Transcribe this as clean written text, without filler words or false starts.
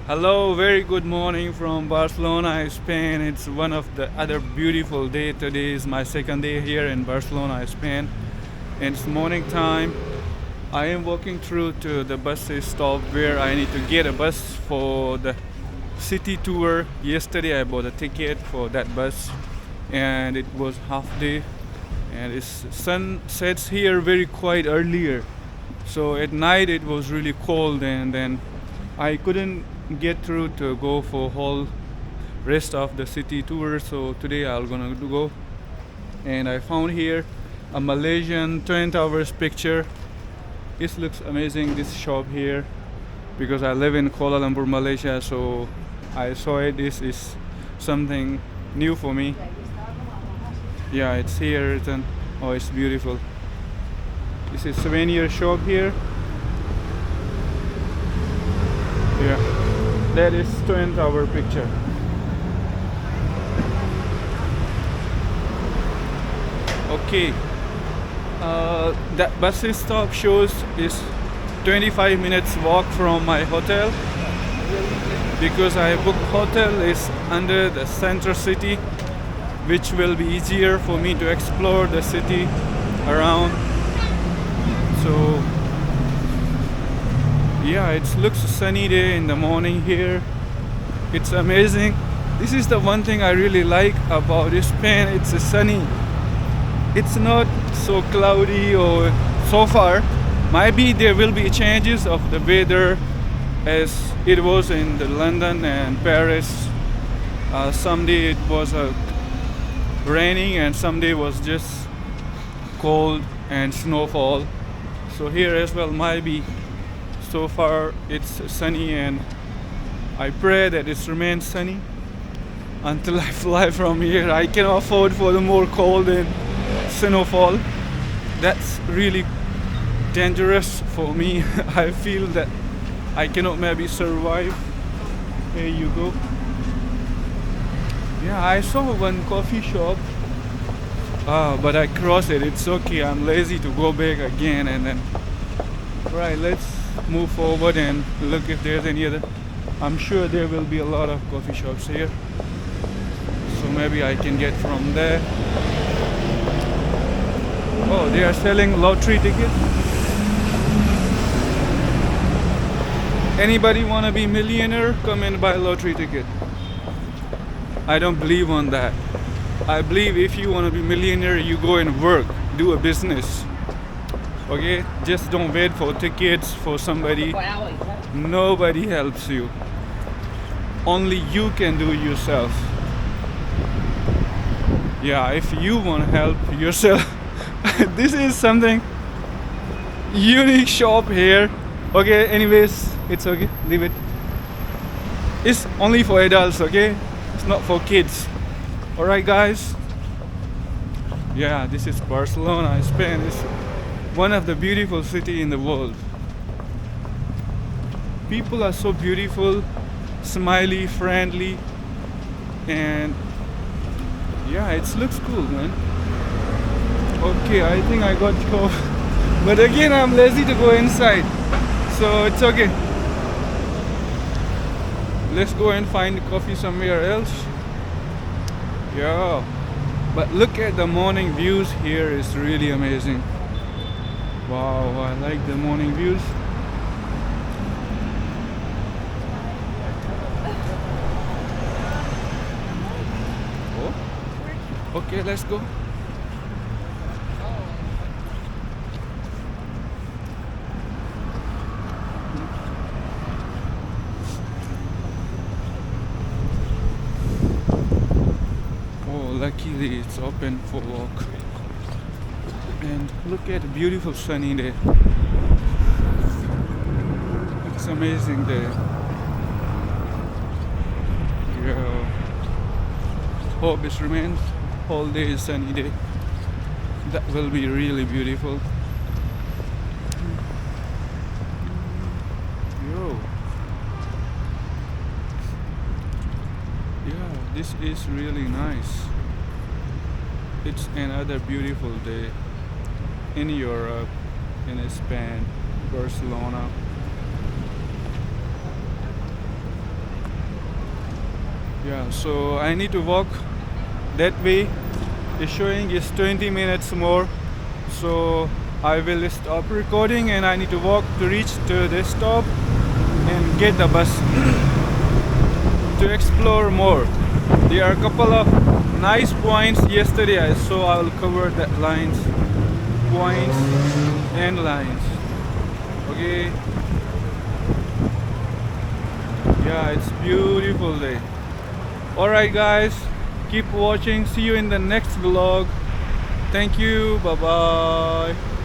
Hello, very good morning from Barcelona, Spain. It's one of the other beautiful day. Today is my second day here in Barcelona, Spain. It's morning time. I am walking through to the bus stop where I need to get a bus for the city tour. Yesterday I bought a ticket for that bus and it was half day and it's sun sets here very quite earlier. So at night it was really cold and then I couldn't get through to go for whole rest of the city tour. So today I'm gonna go and I found here a Malaysian Twin Towers picture. This looks amazing, this shop here, because I live in Kuala Lumpur, Malaysia. So I saw it. This is something new for me. Yeah, it's here written. Oh, it's beautiful. This is souvenir shop here. Yeah, that is Twin Tower picture. Okay, that bus stop shows is 25 minutes walk from my hotel because I booked hotel is under the center city, which will be easier for me to explore the city around. So yeah, it looks sunny day in the morning here. It's amazing. This is the one thing I really like about Spain. It's sunny. It's not so cloudy or so far. Maybe there will be changes of the weather as it was in the London and Paris. Someday it was raining and someday was just cold and snowfall. So here as well might be. So far it's sunny and I pray that it remains sunny until I fly from here. I cannot afford for the more cold and snowfall. That's really dangerous for me. I feel that I cannot maybe survive. Here you go. Yeah, I saw one coffee shop. But I crossed it. It's okay. I'm lazy to go back again and then. Right, let's move forward and look if there's any other. I'm sure there will be a lot of coffee shops here. So maybe I can get from there. Oh, they are selling lottery tickets. Anybody wanna be millionaire? Come and buy lottery ticket. I don't believe on that. I believe if you wanna be millionaire, you go and work, do a business. Okay? Just don't wait for tickets for somebody. Nobody helps you. Only you can do it yourself. Yeah, if you wanna help yourself. This is something unique shop here. Okay, anyways, it's okay, leave it. It's only for adults, okay? It's not for kids. Alright guys. Yeah, this is Barcelona, Spain. It's one of the beautiful city in the world. People are so beautiful, smiley, friendly, and yeah, it looks cool, man. Okay, I think I got coffee. But again, I'm lazy to go inside. So it's okay. Let's go and find coffee somewhere else. Yeah. But look at the morning views here. It's really amazing. Wow, I like the morning views. Oh. Okay, let's go. Luckily it's open for walk. And look at the beautiful sunny day. It's amazing day. Yeah. Hope it remains whole day sunny day. That will be really beautiful. Yo. Yeah, this is really nice. It's another beautiful day in Europe, in Spain, Barcelona. Yeah, so I need to walk that way. The showing is 20 minutes more, so I will stop recording and I need to walk to reach to the stop and get the bus to explore more. There are a couple of nice points yesterday I saw. I will cover that lines, points and lines. Okay. Yeah, it's beautiful day. Alright guys, keep watching. See you in the next vlog. Thank you. Bye bye.